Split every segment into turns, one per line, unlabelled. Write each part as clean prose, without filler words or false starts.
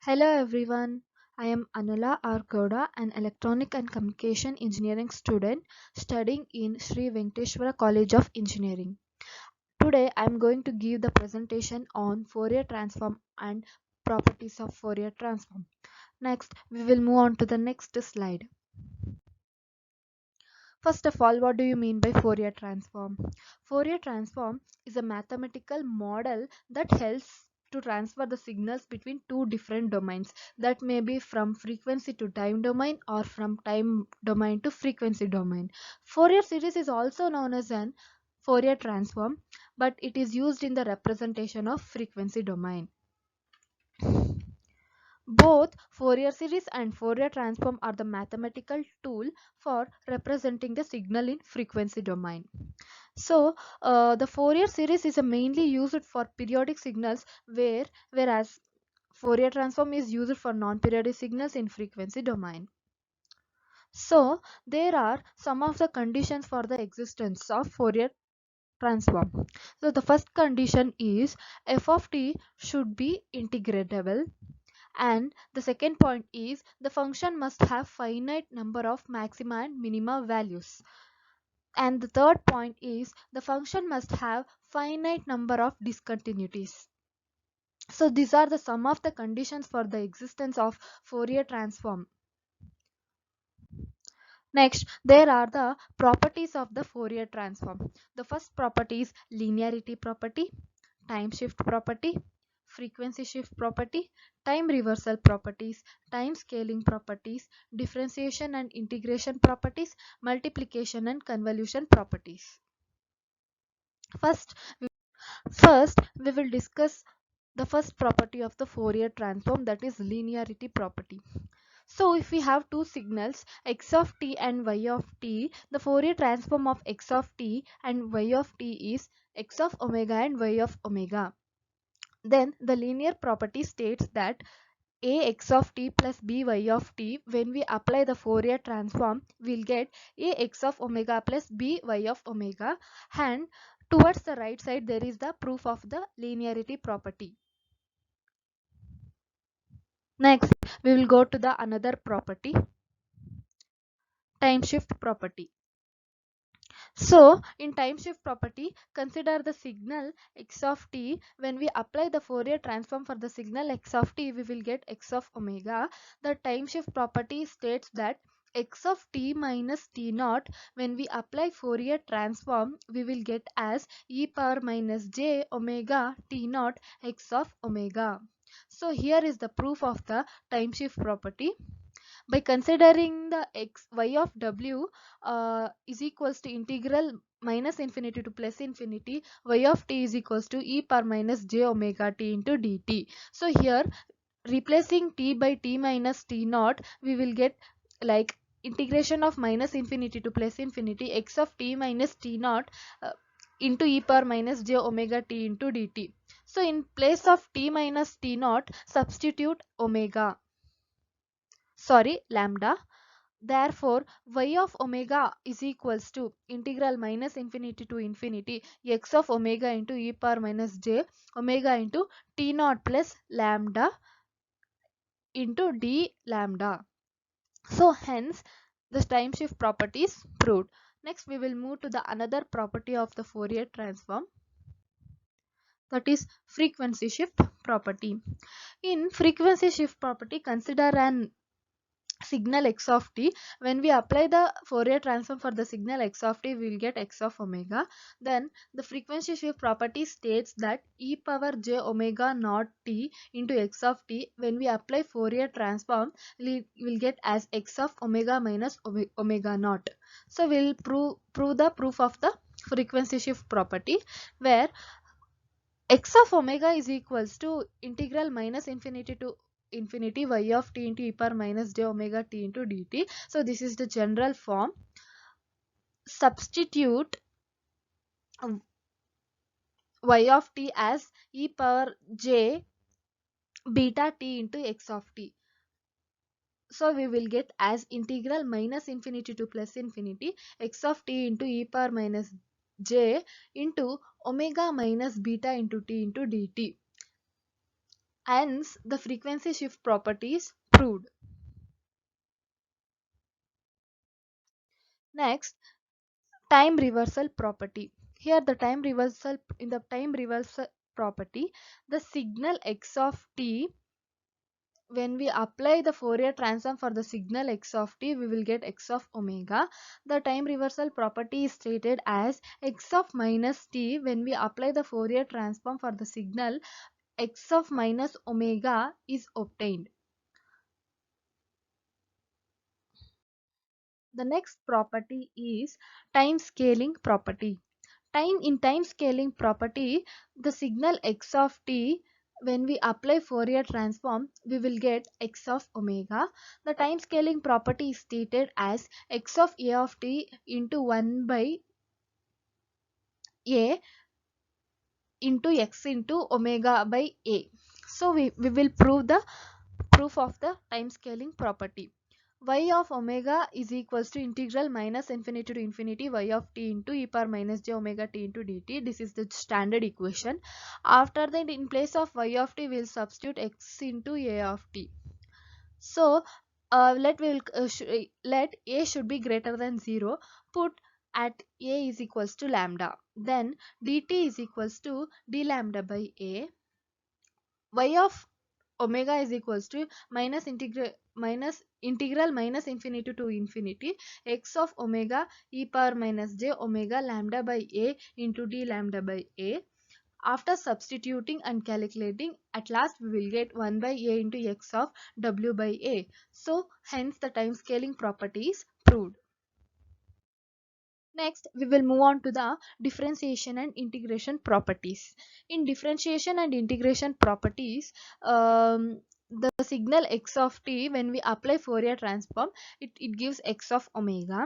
Hello everyone, I am Anula Arkoda, an electronic and communication engineering student studying in Sri Venkateshwara College of Engineering. Today I am going to give the presentation on Fourier transform and properties of Fourier transform. Next, we will move on to the next slide. First of all, what do you mean by Fourier transform? Fourier transform is a mathematical model that helps to transfer the signals between two different domains, that may be from frequency to time domain or from time domain to frequency domain. Fourier series is also known as an Fourier transform, but it is used in the representation of frequency domain. Both Fourier series and Fourier transform are the mathematical tool for representing the signal in frequency domain. So, the Fourier series is mainly used for periodic signals, whereas Fourier transform is used for non-periodic signals in frequency domain. So, there are some of the conditions for the existence of Fourier transform. So, the first condition is f of t should be integratable, and the second point is the function must have finite number of maxima and minima values. And the third point is the function must have finite number of discontinuities. So these are the some of the conditions for the existence of Fourier transform. Next, there are the properties of the Fourier transform. The first property is linearity property, time shift property, frequency shift property, time reversal properties, time scaling properties, differentiation and integration properties, multiplication and convolution properties. First, we will discuss the first property of the Fourier transform, that is linearity property. So if we have two signals x of t and y of t, the Fourier transform of x of t and y of t is x of omega and y of omega. Then the linear property states that ax of t plus by of t, when we apply the Fourier transform, we'll get ax of omega plus by of omega, and towards the right side there is the proof of the linearity property. Next, we will go to the another property, time shift property. So in time shift property, consider the signal x of t. When we apply the Fourier transform for the signal x of t, we will get x of omega. The time shift property states that x of t minus t naught, when we apply Fourier transform, we will get as e power minus j omega t naught x of omega. So here is the proof of the time shift property. By considering the y of w is equals to integral minus infinity to plus infinity, y of t is equals to e power minus j omega t into dt. So here, replacing t by t minus t naught, we will get like integration of minus infinity to plus infinity x of t minus t naught into e power minus j omega t into dt. So in place of t minus t naught, substitute lambda. Therefore, y of omega is equals to integral minus infinity to infinity x of omega into e power minus j omega into t naught plus lambda into d lambda. So hence the time shift property is proved. Next, we will move to the another property of the Fourier transform, that is frequency shift property. In frequency shift property, consider an signal x of t. When we apply the Fourier transform for the signal x of t, we will get x of omega. Then the frequency shift property states that e power j omega naught t into x of t, when we apply Fourier transform, we will get as x of omega minus omega naught. So we will prove the proof of the frequency shift property, where x of omega is equals to integral minus infinity to infinity y of t into e power minus j omega t into dt. So this is the general form. Substitute y of t as e power j beta t into x of t. So we will get as integral minus infinity to plus infinity x of t into e power minus j into omega minus beta into t into dt. Hence, the frequency shift property is proved. Next, time reversal property. Here the time reversal, in the time reversal property, the signal x of t, when we apply the Fourier transform for the signal x of t, we will get x of omega. The time reversal property is stated as x of minus t when we apply the Fourier transform for the signal x of minus omega is obtained. The next property is time scaling property. Time scaling property, the signal x of t, when we apply Fourier transform, we will get x of omega. The time scaling property is stated as x of a of t into 1 by a into x into omega by a. So we will prove the proof of the time scaling property. Y of omega is equals to integral minus infinity to infinity y of t into e power minus j omega t into dt. This is the standard equation. After that, in place of y of t, we will substitute x into a of t. So let a should be greater than 0. Put at a is equals to lambda. Then dt is equals to d lambda by a. Y of omega is equals to minus integral minus infinity to infinity x of omega e power minus j omega lambda by a into d lambda by a. After substituting and calculating, at last we will get 1 by a into x of w by a. So hence the time scaling property is proved. Next, we will move on to the differentiation and integration properties. In differentiation and integration properties, the signal x of t, when we apply Fourier transform, it gives x of omega.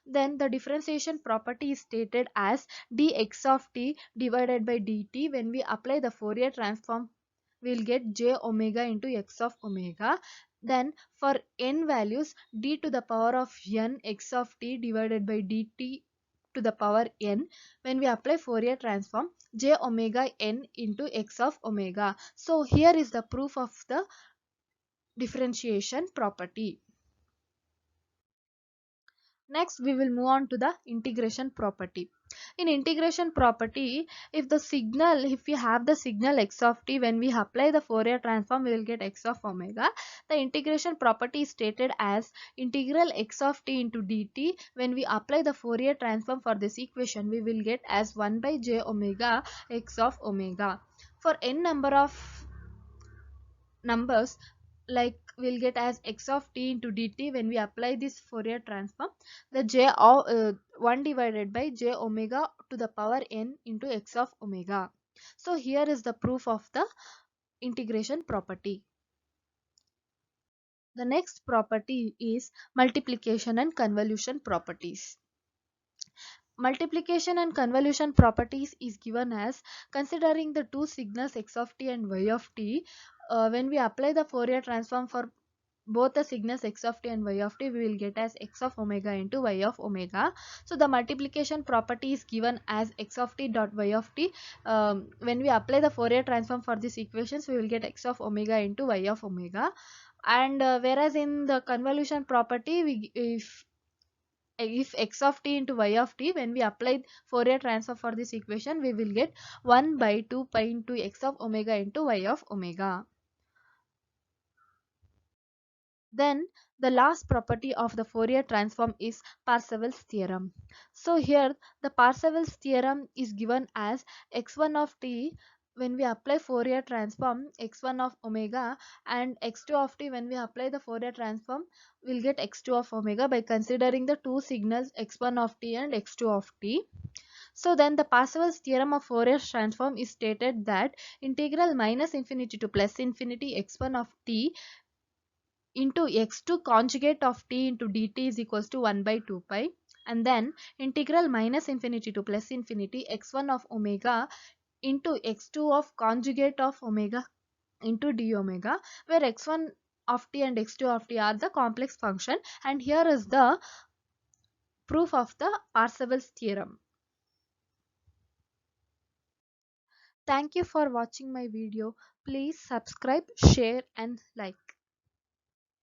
Then the differentiation property is stated as dx of t divided by dt. When we apply the Fourier transform, we will get j omega into x of omega. Then for n values, d to the power of n x of t divided by dt to the power n. When we apply Fourier transform, j omega n into x of omega. So here is the proof of the differentiation property. Next, we will move on to the integration property. In integration property, if we have the signal x of t, when we apply the Fourier transform, we will get x of omega. The integration property is stated as integral x of t into dt. When we apply the Fourier transform for this equation, we will get as 1 by j omega x of omega. For n number of numbers, like we'll get as x of t into dt. When we apply this Fourier transform, the 1 divided by j omega to the power n into x of omega. So here is the proof of the integration property. The next property is multiplication and convolution properties. Multiplication and convolution properties is given as considering the two signals x of t and y of t. When we apply the Fourier transform for both the signals x of t and y of t, we will get as x of omega into y of omega. So the multiplication property is given as x of t dot y of t. When we apply the Fourier transform for these equations, we will get x of omega into y of omega. And whereas in the convolution property, if x of t into y of t, when we apply Fourier transform for this equation, we will get 1 by 2 pi into x of omega into y of omega. Then the last property of the Fourier transform is Parseval's theorem. So here the Parseval's theorem is given as x1 of t, when we apply Fourier transform x1 of omega, and x2 of t, when we apply the Fourier transform, we'll get x2 of omega by considering the two signals x1 of t and x2 of t. So then the Parseval's theorem of Fourier transform is stated that integral minus infinity to plus infinity x1 of t into x2 conjugate of t into dt is equals to 1 by 2 pi, and then integral minus infinity to plus infinity x1 of omega into x2 of conjugate of omega into d omega, where x1 of t and x2 of t are the complex function. And here is the proof of the Parseval's theorem. Thank you for watching my video. Please subscribe, share and like.